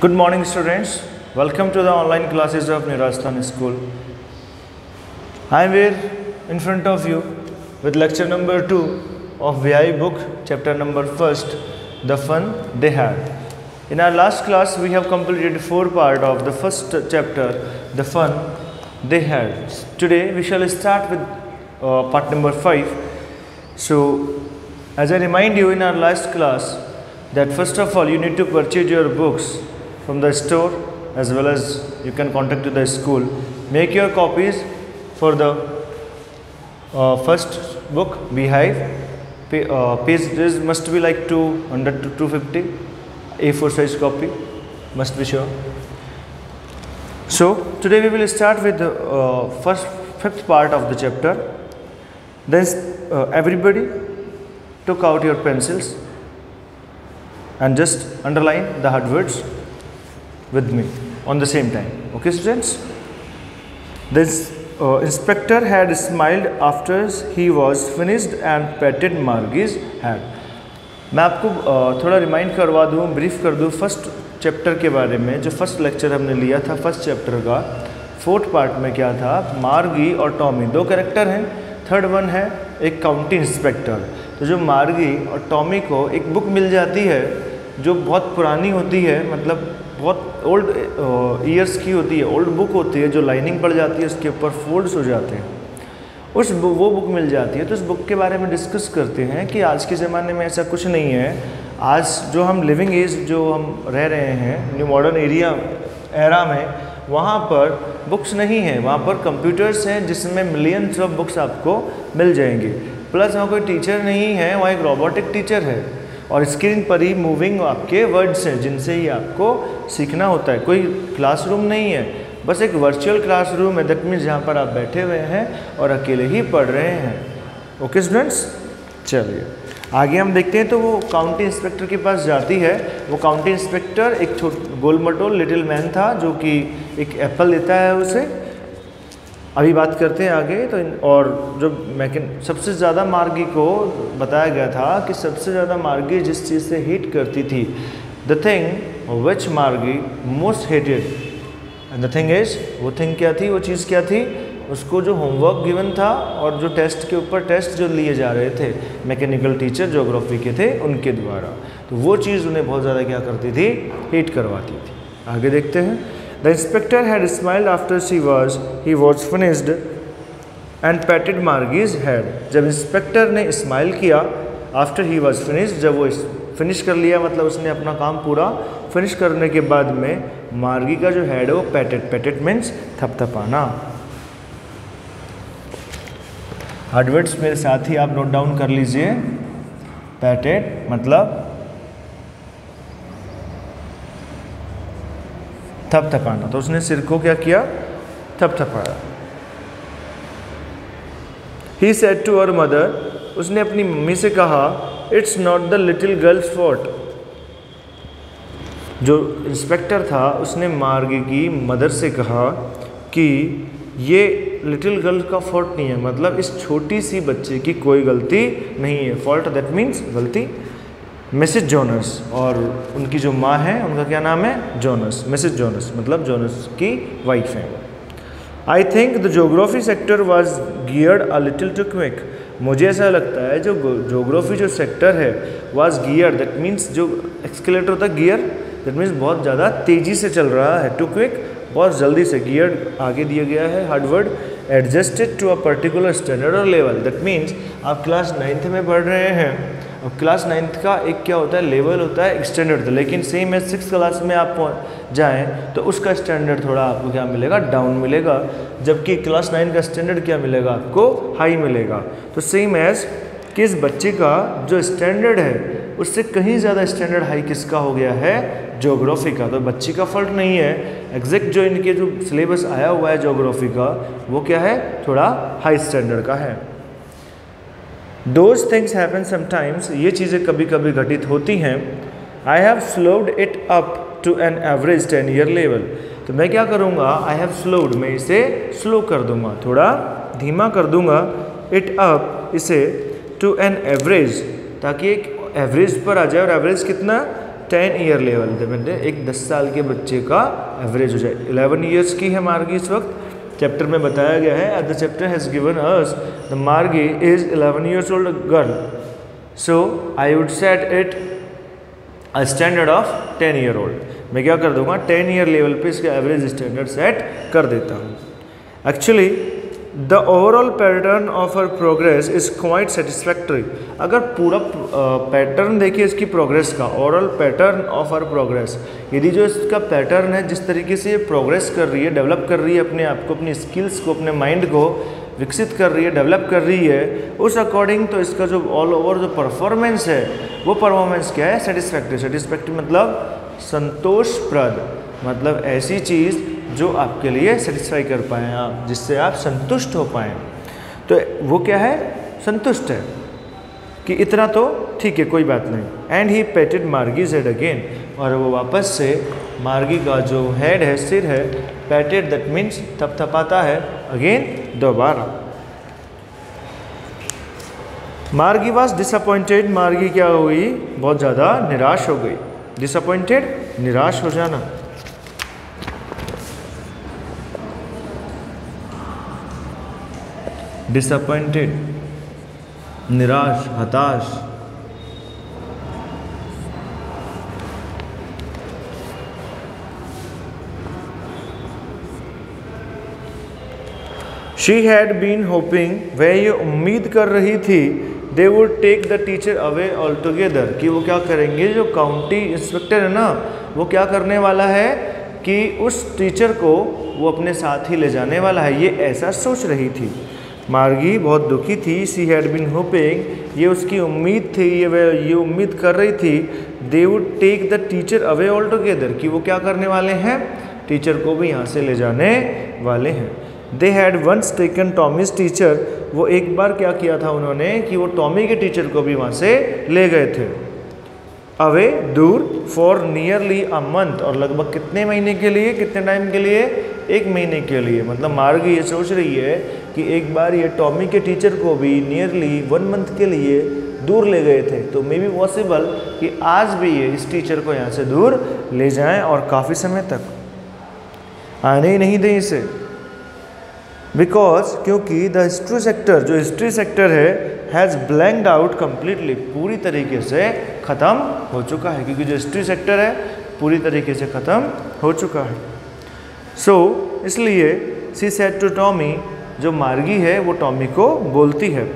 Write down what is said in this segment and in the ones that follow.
Good morning students, welcome to the online classes of Nirasthana School. I am here in front of you with lecture number 2 of VI book, chapter number 1st, The Fun They Had. In our last class we have completed 4 parts of the first chapter, The Fun They Had. Today we shall start with part number 5. So as I remind you in our last class that first of all you need to purchase your books from the store as well as you can contact to the school. Make your copies for the first book, Beehive. Pages must be like 200 to 250. A4 size copy must be sure. So today we will start with the fifth part of the chapter. Then everybody took out your pencils and just underline the hard words with me on the same time. Okay students? This inspector had smiled after he was finished and patted Margie's hand. मैं आपको थोड़ा remind करवा दूँ, brief कर दूँ first chapter के बारे में. जो फर्स्ट लेक्चर हमने लिया था फर्स्ट चैप्टर का, फोर्थ पार्ट में क्या था, मार्गी और टॉमी दो कैरेक्टर हैं, थर्ड वन है एक काउंटी इंस्पेक्टर. तो जो मार्गी और टॉमी को एक बुक मिल जाती है जो बहुत पुरानी होती है, मतलब बहुत ओल्ड ईयर्स की होती है, ओल्ड बुक होती है, जो लाइनिंग पड़ जाती है, उसके ऊपर फोल्ड्स हो जाते हैं, वो बुक मिल जाती है. तो उस बुक के बारे में डिस्कस करते हैं कि आज के ज़माने में ऐसा कुछ नहीं है. आज जो हम लिविंग एज जो हम रह रहे हैं न्यू मॉडर्न एरा में, वहाँ पर बुक्स नहीं हैं, वहाँ पर कंप्यूटर्स हैं जिसमें मिलियंस ऑफ बुक्स आपको मिल जाएंगे. प्लस वहाँ कोई टीचर नहीं है, वहाँ एक रोबोटिक टीचर है और स्क्रीन पर ही मूविंग आपके वर्ड्स हैं जिनसे ही आपको सीखना होता है. कोई क्लासरूम नहीं है, बस एक वर्चुअल क्लासरूम है. दैट मीन्स जहाँ पर आप बैठे हुए हैं और अकेले ही पढ़ रहे हैं. ओके स्टूडेंट्स, चलिए आगे हम देखते हैं. तो वो काउंटी इंस्पेक्टर के पास जाती है. वो काउंटी इंस्पेक्टर एक गोल मटोल लिटिल मैन था जो कि एक एप्पल देता है उसे. अभी बात करते हैं आगे. तो और जो सबसे ज़्यादा मार्गी को बताया गया था कि सबसे ज़्यादा मार्गी जिस चीज़ से हेट करती थी, द थिंग विच मार्गी most hated, and the thing is, वो थिंग क्या थी, वो चीज़ क्या थी, उसको जो होमवर्क गिवन था और जो टेस्ट के ऊपर टेस्ट जो लिए जा रहे थे मैकेनिकल टीचर ज्योग्राफी के थे उनके द्वारा, तो वो चीज़ उन्हें बहुत ज़्यादा क्या करती थी, हेट करवाती थी. आगे देखते हैं. The inspector had smiled after he was finished and patted Margie's head. जब इंस्पेक्टर ने स्माइल किया आफ्टर ही वॉज फिनिश्ड, जब वो फिनिश कर लिया, मतलब उसने अपना काम पूरा फिनिश करने के बाद में मार्गी का जो हेड है वो पैटेड मीन्स थपथपाना. हार्डवर्ड्स मेरे साथ ही आप नोट डाउन कर लीजिए. पैटेड मतलब थपथपाना. तो उसने सिर को क्या किया, थपथपाया. He said to her mother, उसने अपनी मम्मी से कहा, it's not the little girl's fault. जो इंस्पेक्टर था उसने मार्गी की मदर से कहा कि ये लिटिल गर्ल का फॉल्ट नहीं है, मतलब इस छोटी सी बच्चे की कोई गलती नहीं है. फॉल्ट दैट मीन्स गलती. मिसेस जोनस, और उनकी जो माँ है उनका क्या नाम है, जोनस. मिसेस जोनस मतलब जोनस की वाइफ है. I think the geography sector was geared a little too quick. मुझे ऐसा लगता है जो ज्योग्राफी जो सेक्टर है वॉज गियर्ड, दैट मीन्स जो एक्सकेलेटर होता है गियर, दैट मीन्स बहुत ज़्यादा तेज़ी से चल रहा है. टू क्विक बहुत जल्दी से. गियर्ड आगे दिया गया है हार्डवर्ड. Adjusted to a particular standard और लेवल, दैट मीन्स आप क्लास 9th में पढ़ रहे हैं. अब क्लास 9th का एक क्या होता है, लेवल होता है, एक स्टैंडर्ड. लेकिन सेम है 6th क्लास में आप जाएं तो उसका स्टैंडर्ड थोड़ा आपको क्या मिलेगा, डाउन मिलेगा. जबकि क्लास 9 का स्टैंडर्ड क्या मिलेगा आपको, हाई मिलेगा. तो सेम एज कि इस बच्चे का जो स्टैंडर्ड है उससे कहीं ज़्यादा स्टैंडर्ड हाई किसका हो गया है, ज्योग्राफी का. तो बच्ची का फॉल्ट नहीं है, एग्जैक्ट जो इनके जो सिलेबस आया हुआ है ज्योग्राफी का वो क्या है, थोड़ा हाई स्टैंडर्ड का है. Those things happen sometimes, ये चीज़ें कभी कभी घटित होती हैं. I have slowed it up to an average 10-year level. तो मैं क्या करूँगा, I have slowed, मैं इसे स्लो कर दूँगा, थोड़ा धीमा कर दूँगा. it up, इसे to an average, ताकि एक एवरेज पर आ जाए. और एवरेज कितना, 10 ईयर लेवल, मतलब एक 10 साल के बच्चे का एवरेज हो जाए। 11 ईयर्स की है मार्गी इस वक्त, चैप्टर में बताया गया है at the chapter has given us the Margie is 11 years old girl, so I would set it a standard of 10 year old. मैं क्या कर दूंगा, 10 ईयर लेवल पे इसका एवरेज स्टैंडर्ड सेट कर देता हूँ। Actually the overall pattern of her progress is quite satisfactory. अगर पूरा पैटर्न देखिए इसकी प्रोग्रेस का, overall pattern of her progress, यदि जो इसका पैटर्न है, जिस तरीके से ये प्रोग्रेस कर रही है, डेवलप कर रही है अपने आप को, अपनी स्किल्स को, अपने माइंड को विकसित कर रही है, डेवलप कर रही है, उस अकॉर्डिंग तो इसका जो ऑल ओवर जो परफॉर्मेंस है वो परफॉर्मेंस क्या है, सेटिस्फैक्ट्री। सेटिस्फैक्ट्री मतलब संतोषप्रद, मतलब ऐसी चीज़ जो आपके लिए सेटिस्फाई कर पाएँ आप, जिससे आप संतुष्ट हो पाएँ। तो वो क्या है, संतुष्ट है कि इतना तो ठीक है, कोई बात नहीं। एंड ही पेटेड मार्गीज हेड अगेन, और वो वापस से मार्गी का जो हेड है, सिर है, पेटेड दैट मीन्स थपथपाता है, अगेन दोबारा। मार्गी वॉज डिसअपॉइंटेड, मार्गी क्या हुई, बहुत ज़्यादा निराश हो गई। डिसअपॉइंटेड, निराश हो जाना। डिसअपॉइंटेड, निराश, हताश। शी हैड बीन होपिंग, वह ये उम्मीद कर रही थी, they would take the teacher away all together, कि वो क्या करेंगे, जो काउंटी इंस्पेक्टर है ना, वो क्या करने वाला है कि उस टीचर को वो अपने साथ ही ले जाने वाला है, ये ऐसा सोच रही थी। मार्गी बहुत दुखी थी। सी हैड बीन होपिंग, ये उसकी उम्मीद थी, ये उम्मीद कर रही थी, they would take the teacher away all together, कि वो क्या करने वाले हैं, टीचर को भी यहाँ से ले जाने वाले हैं। They had once taken Tommy's teacher, वो एक बार क्या किया था उन्होंने कि वो टॉमी के टीचर को भी वहाँ से ले गए थे। अवे, दूर, फॉर नियरली अ मंथ, और लगभग कितने महीने के लिए, कितने टाइम के लिए, 1 महीने के लिए। मतलब मार्गी ये सोच रही है कि एक बार ये टॉमी के टीचर को भी नियरली 1 मंथ के लिए दूर ले गए थे, तो मे बी पॉसिबल कि आज भी ये इस टीचर को यहाँ से दूर ले जाएं और काफ़ी समय तक आने ही नहीं दें इसे। बिकॉज, क्योंकि द हिस्ट्री सेक्टर, जो हिस्ट्री सेक्टर है, हैज़ ब्लैंक्ड आउट कम्प्लीटली, पूरी तरीके से ख़त्म हो चुका है, क्योंकि जो हिस्ट्री सेक्टर है पूरी तरीके से ख़त्म हो चुका है। सो इसलिए सी सेड टू टॉमी, जो मार्गी है वो टॉमी को बोलती है,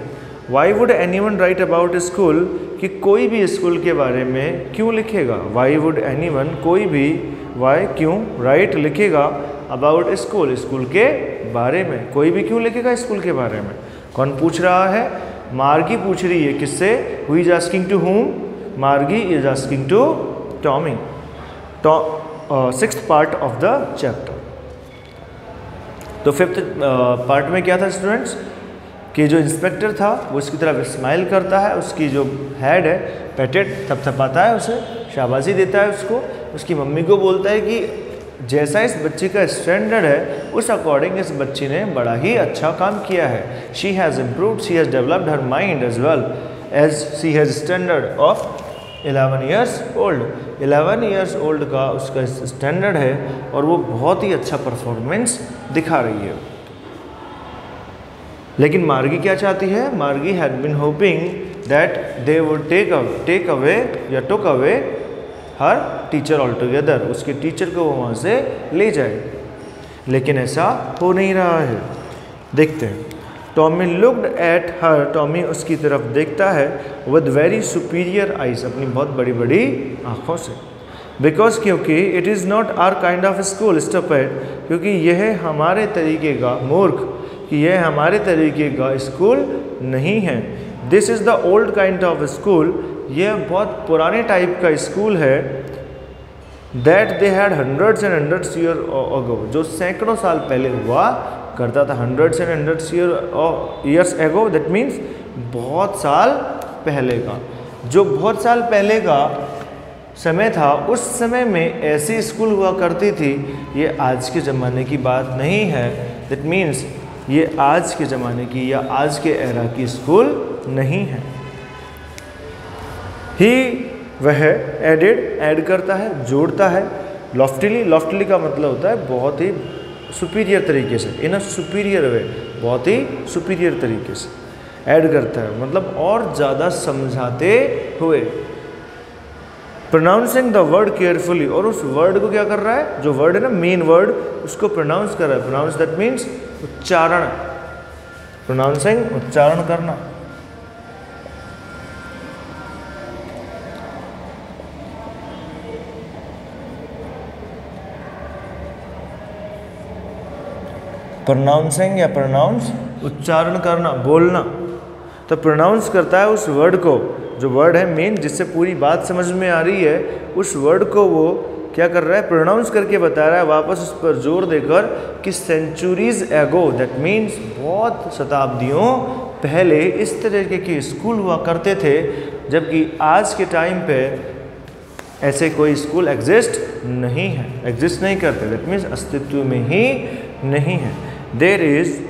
why would anyone right about school, कि कोई भी स्कूल के बारे में क्यों लिखेगा। वाई वुड एनीवन, कोई भी, वाई क्यों, राइट लिखेगा, अबाउट स्कूल, स्कूल के बारे में, कोई भी क्यों लिखेगा स्कूल के बारे में। कौन पूछ रहा है, मार्गी पूछ रही है, किससे, who is asking to whom, Margie is asking to Tommy. 6th part of the chapter. तो 5th पार्ट में क्या था स्टूडेंट्स, कि जो इंस्पेक्टर था वो उसकी तरफ स्माइल करता है, उसकी जो हेड है पेटेड, थपथपाता है उसे, शाबाशी देता है उसको, उसकी मम्मी को बोलता है कि जैसा इस बच्ची का स्टैंडर्ड है उस अकॉर्डिंग इस बच्ची ने बड़ा ही अच्छा काम किया है। She has improved, she has developed her mind as well as she has standard of 11 years old. 11 years old का उसका स्टैंडर्ड है और वो बहुत ही अच्छा परफॉर्मेंस दिखा रही है। लेकिन मार्गी क्या चाहती है, Margie had been hoping that they would take away या took away her teacher all together, उसके टीचर को वो वहाँ से ले जाए, लेकिन ऐसा हो नहीं रहा है। देखते हैं। Tommy looked at her, Tommy उसकी तरफ देखता है विद वेरी सुपीरियर आइज, अपनी बहुत बड़ी बड़ी आँखों से। बिकॉज, क्योंकि it is not our kind of school, stupid, क्योंकि यह हमारे तरीके का, मूर्ख, कि यह हमारे तरीके का स्कूल नहीं है। This is the old kind of school, यह बहुत पुराने टाइप का स्कूल है। That they had hundreds and hundreds year ago, जो सैकड़ों साल पहले हुआ करता था। Hundreds and hundreds years ago, that means बहुत साल पहले का। जो बहुत साल पहले का समय था, उस समय में ऐसी स्कूल हुआ करती थी। ये आज के ज़माने की बात नहीं है। दैट मीन्स ये आज के ज़माने की या आज के एरा की स्कूल नहीं है। ही वह एडेड ऐड करता है, जोड़ता है। लॉफ्टिली का मतलब होता है बहुत ही सुपीरियर तरीके से, इन अ सुपीरियर वे, बहुत ही सुपीरियर तरीके से ऐड करता है, मतलब और ज़्यादा समझाते हुए। प्रोनाउंसिंग द वर्ड केयरफुली, और उस वर्ड को क्या कर रहा है, जो वर्ड है ना मेन वर्ड, उसको प्रोनाउंस कर रहा है। प्रोनाउंस दैट मीन्स उच्चारण, प्रोनाउंसिंग उच्चारण करना। प्रोनाउंसिंग या प्रोनाउंस उच्चारण करना, बोलना। तो प्रोनाउंस करता है उस वर्ड को, जो वर्ड है मेन जिससे पूरी बात समझ में आ रही है, उस वर्ड को वो क्या कर रहा है, प्रोनाउंस करके बता रहा है, वापस उस पर जोर देकर कि सेंचुरीज एगो, दैट मीन्स बहुत शताब्दियों पहले इस तरीके के स्कूल हुआ करते थे, जबकि आज के टाइम पे ऐसे कोई स्कूल एग्जिस्ट नहीं है, एग्जिस्ट नहीं करते, दैट मीन्स अस्तित्व में ही नहीं है। There is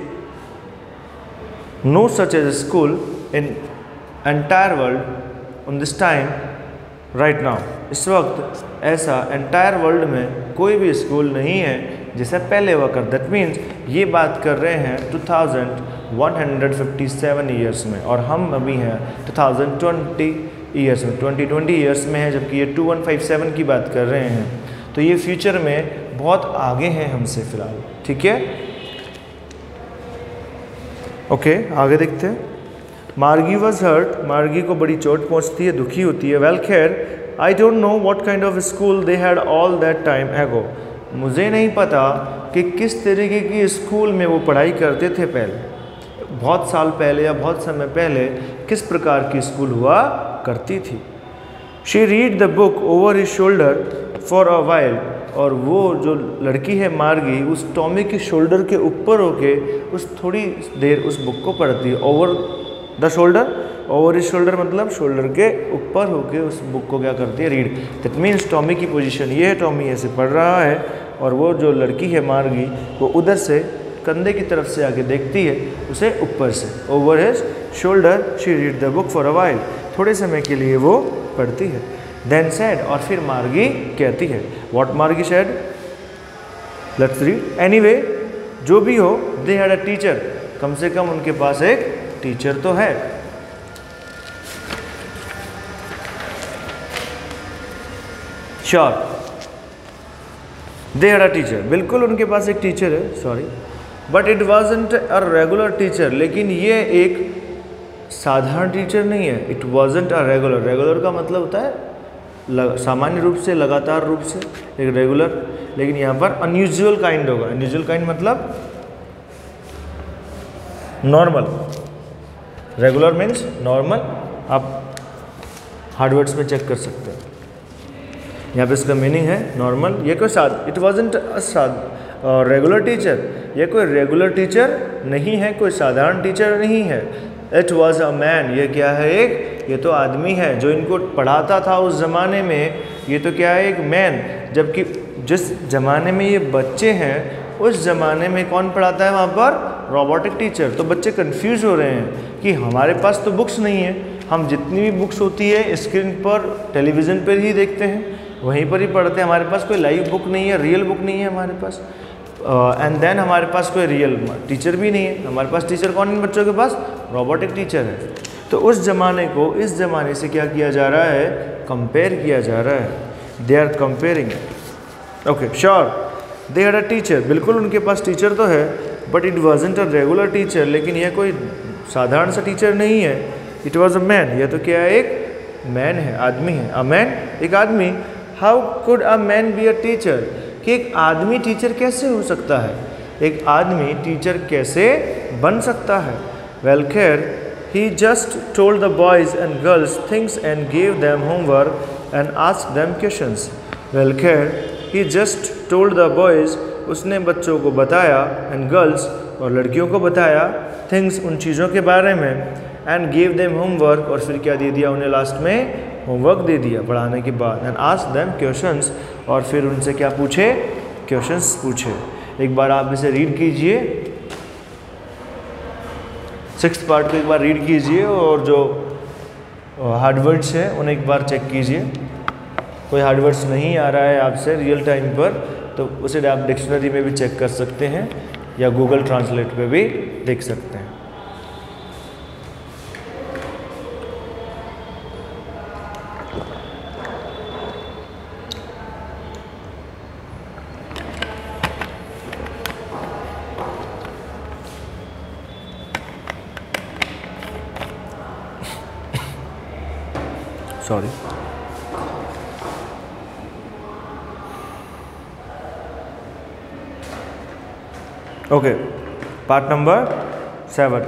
no such as school in entire world on this time right now. इस वक्त ऐसा एंटायर वर्ल्ड में कोई भी स्कूल नहीं है जैसा पहले हुआ कर। दैट मीन्स ये बात कर रहे हैं 2157 ईयर्स में, और हम अभी हैं 2020 ईयर्स में, 2020 ईयर्स में है, जबकि ये 2157 की बात कर रहे हैं। तो ये फ्यूचर में बहुत आगे हैं हमसे फिलहाल, ठीक है। ओके, आगे देखते हैं। मार्गी वॉज हर्ट, मार्गी को बड़ी चोट पहुंचती है, दुखी होती है। वेल खैर I don't know what kind of school they had all that time एगो, मुझे नहीं पता कि किस तरीके की स्कूल में वो पढ़ाई करते थे पहले, बहुत साल पहले या बहुत समय पहले किस प्रकार की स्कूल हुआ करती थी। She read the book over his shoulder for a while, और वो जो लड़की है मार्गी उस टॉमी के शोल्डर के ऊपर होके उस थोड़ी देर उस बुक को पढ़ती है। Over the shoulder, over his shoulder मतलब शोल्डर के ऊपर होके उस बुक को क्या करती है, रीड। दैट मीन्स टॉमी की पोजीशन ये है, टॉमी ऐसे पढ़ रहा है और वो जो लड़की है मार्गी वो उधर से कंधे की तरफ से आके देखती है उसे ऊपर से। Over his shoulder she read the book for a while, थोड़े समय के लिए वो पढ़ती है। देन सेड, और फिर मार्गी कहती है, व्हाट मार्गी सेड, लेट्स रीड। एनीवे, जो भी हो, दे हैड अ टीचर, कम से कम उनके पास एक टीचर तो है। Sure, they had a teacher, बिल्कुल उनके पास एक टीचर है, sorry, but it wasn't a regular teacher, लेकिन ये एक साधारण टीचर नहीं है। It wasn't a regular, regular का मतलब होता है सामान्य रूप से, लगातार रूप से, एक रेगुलर, लेकिन यहाँ पर अनयूजुअल काइंड होगा। अनयूजुअल काइंड मतलब नॉर्मल, रेगुलर मीन्स नॉर्मल, आप हार्डवर्ड्स में चेक कर सकते हैं। यहाँ पे इसका मीनिंग है नॉर्मल। ये कोई it wasn't a regular teacher, ये कोई रेगुलर टीचर नहीं है, कोई साधारण टीचर नहीं है। इट वॉज अ मैन, ये क्या है, एक, ये तो आदमी है जो इनको पढ़ाता था उस ज़माने में, ये तो क्या है, एक मैन। जबकि जिस ज़माने में ये बच्चे हैं उस ज़माने में कौन पढ़ाता है वहाँ पर, रोबोटिक टीचर। तो बच्चे कंफ्यूज हो रहे हैं कि हमारे पास तो बुक्स नहीं है, हम जितनी भी बुक्स होती है स्क्रीन पर, टेलीविज़न पर ही देखते हैं, वहीं पर ही पढ़ते हैं, हमारे पास कोई लाइव बुक नहीं है, रियल बुक नहीं है हमारे पास। एंड देन हमारे पास कोई रियल टीचर भी नहीं है। हमारे पास टीचर कौन है बच्चों के पास, रोबोटिक टीचर है। तो उस ज़माने को इस ज़माने से क्या किया जा रहा है, कंपेयर किया जा रहा है। They are comparing. Okay, sure, they had a teacher, बिल्कुल उनके पास टीचर तो है, but it wasn't a regular teacher, लेकिन यह कोई साधारण सा टीचर नहीं है। इट वॉज अ मैन, यह तो क्या है, एक मैन है, आदमी है। अ मैन, एक आदमी। How could a man be a teacher, कि एक आदमी टीचर कैसे हो सकता है, एक आदमी टीचर कैसे बन सकता है। वेल खैर, he just told the boys and girls things and gave them homework and asked them questions. Well खैर, he just told the boys, उसने बच्चों को बताया, एंड गर्ल्स, और लड़कियों को बताया, थिंग्स, उन चीज़ों के बारे में, एंड गेव देम होमवर्क, और फिर क्या दे दिया उन्हें, लास्ट में होमवर्क दे दिया पढ़ाने के बाद। एंड आस्क्ड देम क्वेश्चंस, और फिर उनसे क्या पूछे, क्वेश्चंस पूछे। एक बार आप इसे रीड कीजिए, 6th पार्ट को एक बार रीड कीजिए, और जो हार्ड वर्ड्स है उन्हें एक बार चेक कीजिए। कोई हार्ड वर्ड्स नहीं आ रहा है आपसे रियल टाइम पर तो उसे आप डिक्शनरी में भी चेक कर सकते हैं या गूगल ट्रांसलेट पे भी देख सकते हैं। Sorry. Okay, part number 7।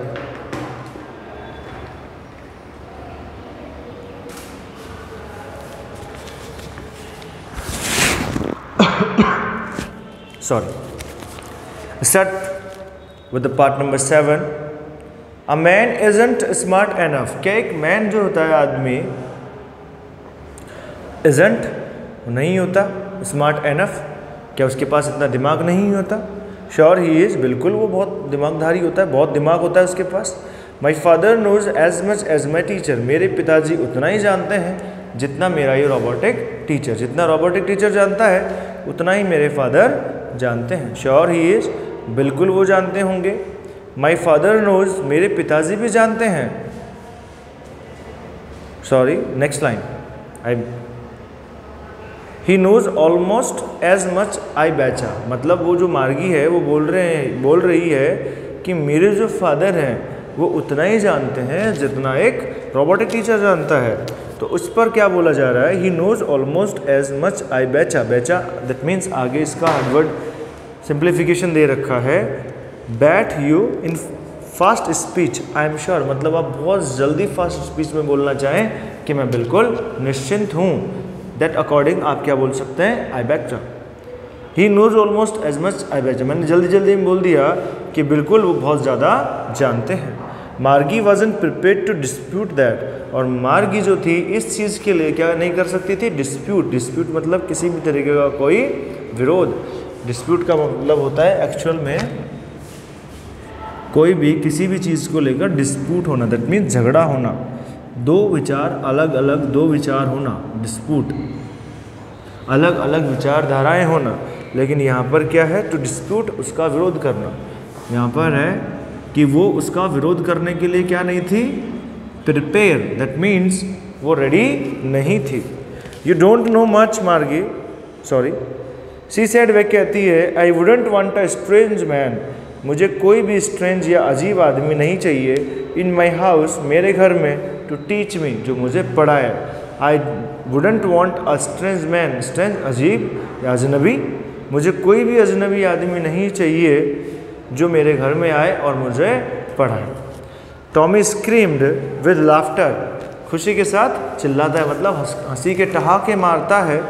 Sorry, start with the part number 7। A man isn't smart enough. क्या एक मैन जो होता है आदमी इजंट नहीं होता स्मार्ट एनफ, क्या उसके पास इतना दिमाग नहीं होता? श्योर ही इज़, बिल्कुल वो बहुत दिमागधारी होता है, बहुत दिमाग होता है उसके पास। My father knows as much as my teacher. मेरे पिताजी उतना ही जानते हैं जितना मेरा ये रोबोटिक टीचर, जितना रोबोटिक टीचर जानता है उतना ही मेरे फादर जानते हैं। श्योर ही इज़, बिल्कुल वो जानते होंगे। माई फादर नोज, मेरे पिताजी भी जानते हैं। Sorry, next line. He knows almost as much I betcha. मतलब वो जो मार्गी है वो बोल रही है कि मेरे जो फादर हैं वो उतना ही जानते हैं जितना एक रोबोटिक टीचर जानता है। तो उस पर क्या बोला जा रहा है? He knows almost as much I betcha. Betcha that means आगे इसका हार्डवर्ड सिंप्लीफिकेशन दे रखा है। Bet you in fast speech I am sure. मतलब आप बहुत जल्दी फास्ट स्पीच में बोलना चाहें कि मैं बिल्कुल निश्चिंत हूँ। दैट अकॉर्डिंग आप क्या बोल सकते हैं? I betcha. He knows almost as much I betcha. मैंने जल्दी जल्दी में बोल दिया कि बिल्कुल वो बहुत ज़्यादा जानते हैं। Margie wasn't prepared to dispute that. और मार्गी जो थी इस चीज़ के लिए क्या नहीं कर सकती थी? डिस्प्यूट। डिस्प्यूट मतलब किसी भी तरीके का कोई विरोध। डिस्प्यूट का मतलब होता है एक्चुअल में कोई भी किसी भी चीज़ को लेकर डिस्प्यूट होना, दैट मीन्स झगड़ा होना, दो विचार अलग अलग दो विचार होना, डिस्प्यूट, अलग अलग विचारधाराएं होना। लेकिन यहाँ पर क्या है? टू डिस्प्यूट, उसका विरोध करना। यहाँ पर है कि वो उसका विरोध करने के लिए क्या नहीं थी? प्रिपेयर, दैट मीन्स वो रेडी नहीं थी। यू डोंट नो मच मार्गी, सॉरी सी सेड, वह कहती है I wouldn't want a strange man. मुझे कोई भी स्ट्रेंज या अजीब आदमी नहीं चाहिए इन माई हाउस, मेरे घर में, टू टीच मी, जो मुझे पढ़ाए। I wouldn't want a strange man, strange अजीब या अजनबी, मुझे कोई भी अजनबी आदमी नहीं चाहिए जो मेरे घर में आए और मुझे पढ़ाए। टॉमी स्क्रीम्ड विद लाफ्टर, खुशी के साथ चिल्लाता है, मतलब हंसी के ठहाके मारता है।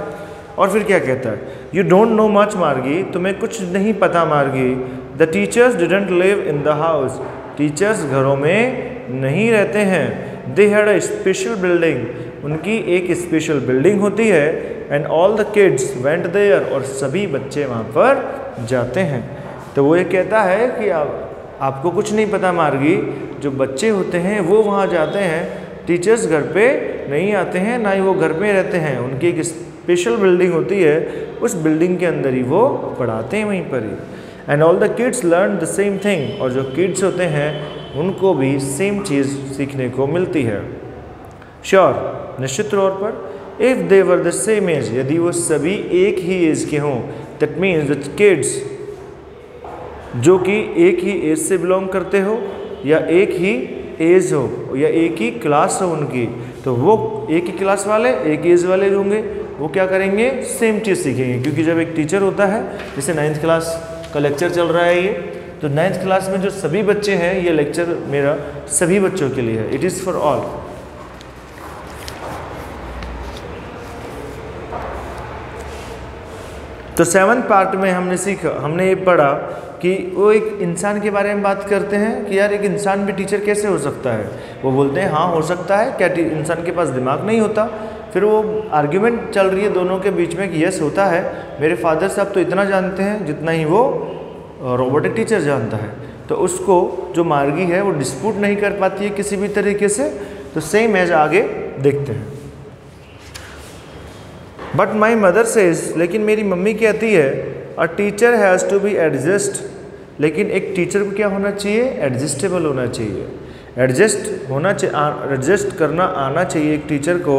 और फिर क्या कहता है? यू डोंट नो मच मार्गी, तुम्हें कुछ नहीं पता Margie. The teachers didn't live in the house, teachers घरों में नहीं रहते हैं। They had a special building, उनकी एक स्पेशल बिल्डिंग होती है। And all the kids went there, और सभी बच्चे वहाँ पर जाते हैं। तो वो ये कहता है कि आपको कुछ नहीं पता मार्गी, जो बच्चे होते हैं वो वहाँ जाते हैं, टीचर्स घर पे नहीं आते हैं, ना ही वो घर पे रहते हैं। उनकी एक स्पेशल बिल्डिंग होती है, उस बिल्डिंग के अंदर ही वो पढ़ाते हैं वहीं पर ही। And all the kids learn the same thing, और जो किड्स होते हैं उनको भी सेम चीज़ सीखने को मिलती है। श्योर, निश्चित तौर पर। If they were the same age, यदि वो सभी एक ही एज के हों, दैट मीन्स द किड्स जो कि एक ही एज से बिलोंग करते हो, या एक ही एज हो, या एक ही क्लास हो उनकी, तो वो एक ही क्लास वाले, एक एज वाले होंगे, वो क्या करेंगे? सेम चीज़ सीखेंगे। क्योंकि जब एक टीचर होता है, जैसे 9th क्लास का लेक्चर चल रहा है ये, तो 9th क्लास में जो सभी बच्चे हैं, ये लेक्चर मेरा सभी बच्चों के लिए है, इट इज़ फॉर ऑल। तो 7th पार्ट में हमने ये पढ़ा कि वो एक इंसान के बारे में बात करते हैं कि यार एक इंसान भी टीचर कैसे हो सकता है। वो बोलते हैं हाँ हो सकता है, क्या इंसान के पास दिमाग नहीं होता? फिर वो आर्ग्यूमेंट चल रही है दोनों के बीच में कि यस होता है, मेरे फादर साहब तो इतना जानते हैं जितना ही वो रोबोटिक टीचर जानता है। तो उसको जो मार्गी है वो डिस्प्यूट नहीं कर पाती है किसी भी तरीके से। तो सेम एज आगे देखते हैं। बट माई मदर सेज, लेकिन मेरी मम्मी कहती है, a teacher has to be adjust, लेकिन एक टीचर को क्या होना चाहिए? एडजस्टेबल होना चाहिए, एडजस्ट करना आना चाहिए एक टीचर को,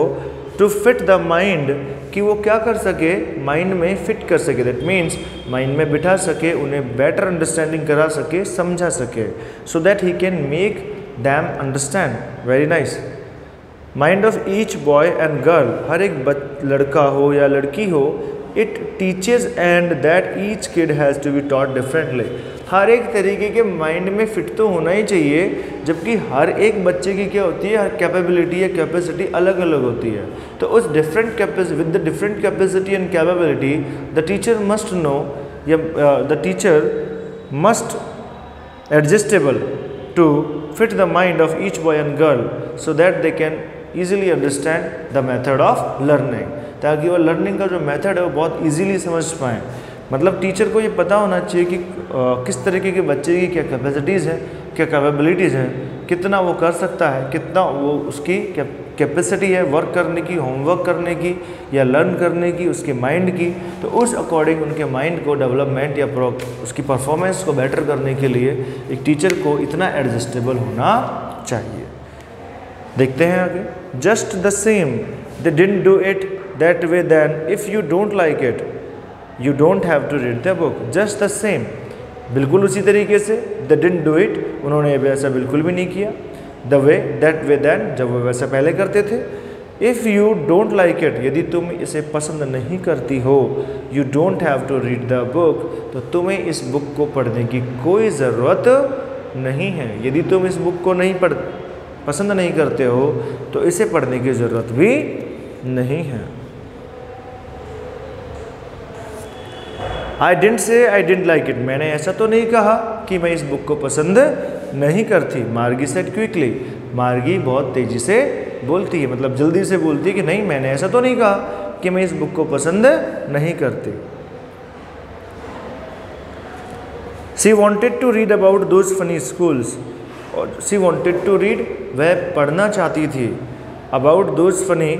टू फिट द माइंड, कि वो क्या कर सके? माइंड में फिट कर सके, दैट मीन्स माइंड में बिठा सके, उन्हें बेटर अंडरस्टैंडिंग करा सके, समझा सके, so that he can make them understand. Very nice. Mind of each boy and girl, हर एक लड़का हो या लड़की हो, it teaches and that each kid has to be taught differently, हर एक तरीके के माइंड में फिट तो होना ही चाहिए, जबकि हर एक बच्चे की क्या होती है? कैपेबिलिटी या कैपेसिटी अलग अलग होती है। तो उस with the different capacity and capability the teacher must know, या the teacher must adjustable to fit the mind of each boy and girl, so that they can easily understand the method of learning, ताकि वो learning का जो method है वो बहुत easily समझ पाएँ। मतलब टीचर को ये पता होना चाहिए कि किस तरीके के बच्चे की क्या कैपेसिटीज़ हैं, क्या कैपेबिलिटीज़ हैं, कितना वो कर सकता है, कितना वो उसकी कैपेसिटी है वर्क करने की, होमवर्क करने की या लर्न करने की, उसके माइंड की। तो उस अकॉर्डिंग उनके माइंड को डेवलपमेंट या उसकी परफॉर्मेंस को बेटर करने के लिए एक टीचर को इतना एडजस्टेबल होना चाहिए। देखते हैं आगे। Just the same they didn't do it that way then if you don't like it you don't have to read the book. Just the same, बिल्कुल उसी तरीके से, दे डिडंट डू इट, उन्होंने वैसा बिल्कुल भी नहीं किया। The way that way then, जब वो वैसा पहले करते थे। If you don't like it, यदि तुम इसे पसंद नहीं करती हो, you don't have to read the book, तो तुम्हें इस बुक को पढ़ने की कोई ज़रूरत नहीं है। यदि तुम इस बुक को पसंद नहीं करते हो तो इसे पढ़ने की ज़रूरत भी नहीं है। I didn't say I didn't like it, मैंने ऐसा तो नहीं कहा कि मैं इस बुक को पसंद नहीं करती। मार्गी सेड क्विकली, मार्गी बहुत तेज़ी से बोलती है, मतलब जल्दी से बोलती है कि नहीं, मैंने ऐसा तो नहीं कहा कि मैं इस बुक को पसंद नहीं करती। She wanted to read about those funny schools, और सी वॉन्टेड टू रीड, वह पढ़ना चाहती थी, अबाउट दोज फनी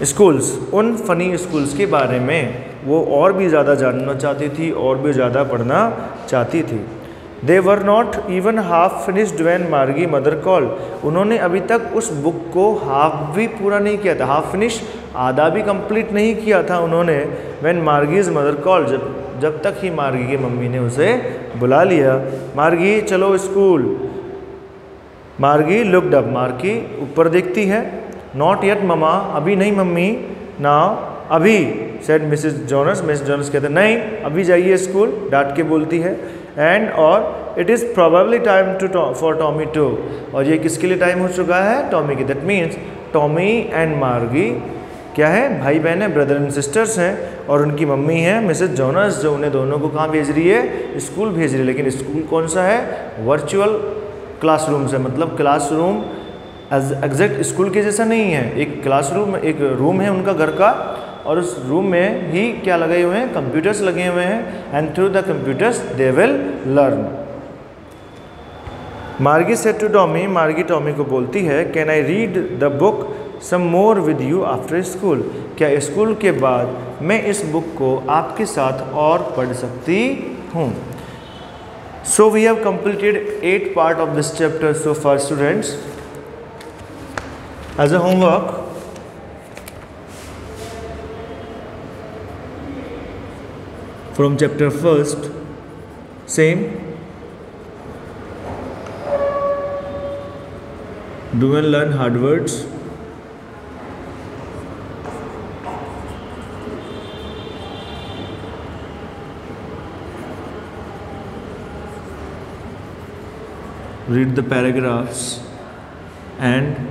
स्कूल्स, उन फनी स्कूल्स के बारे में वो और भी ज़्यादा जानना चाहती थी, और भी ज़्यादा पढ़ना चाहती थी। They were not even half finished when Margie mother call, उन्होंने अभी तक उस बुक को हाफ भी पूरा नहीं किया था, हाफ फिनिश, आधा भी कंप्लीट नहीं किया था उन्होंने। व्हेन मार्गीज मदर कॉल, जब तक ही मार्गी की मम्मी ने उसे बुला लिया। मार्गी चलो स्कूल। मार्गी लुक्ड अप, मार्गी ऊपर देखती है। नॉट येट ममा, अभी नहीं मम्मी। नाउ, अभी। Said Mrs Jonas, Mrs Jonas कहते हैं नहीं अभी जाइए स्कूल, डांट के बोलती है। एंड और it is probably time for Tommy too, और ये किसके लिए टाइम हो चुका है? टॉमी की। दैट मीन्स टॉमी एंड मार्गी क्या है? भाई बहन है, ब्रदर एंड सिस्टर्स हैं, और उनकी मम्मी है मिसेस जॉनस, जो उन्हें दोनों को कहाँ भेज रही है? स्कूल भेज रही है। लेकिन स्कूल कौन सा है? वर्चुअल क्लासरूम से, मतलब क्लासरूम एग्जैक्ट स्कूल के जैसा नहीं है। एक क्लासरूम, एक रूम है उनका घर का, और उस रूम में ही क्या लगे हुए हैं? कंप्यूटर्स लगे हुए हैं। And through the computers they will learn. Margie said to Tommy, Margie Tommy को बोलती है, can I read the book some more with you after school, क्या स्कूल के बाद मैं इस बुक को आपके साथ और पढ़ सकती हूँ? So we have completed 8 part of this chapter so far, students. As a homework, from chapter 1st, same, do and learn hard words. Read the paragraphs and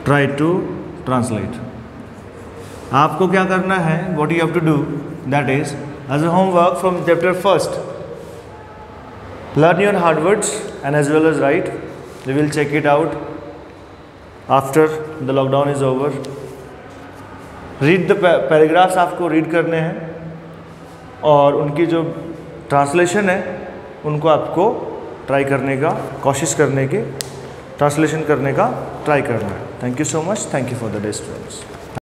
try to translate. आपको क्या करना है? What you have to do, that is, as a homework from chapter 1st, learn your hard words and as well as write. We will check it out after the lockdown is over. Read the paragraphs आपको read करने हैं और उनकी जो translation है उनको आपको try करने का, कोशिश करने की, ट्रांसलेशन करने का ट्राई करना है। Thank you so much. Thank you for the day students.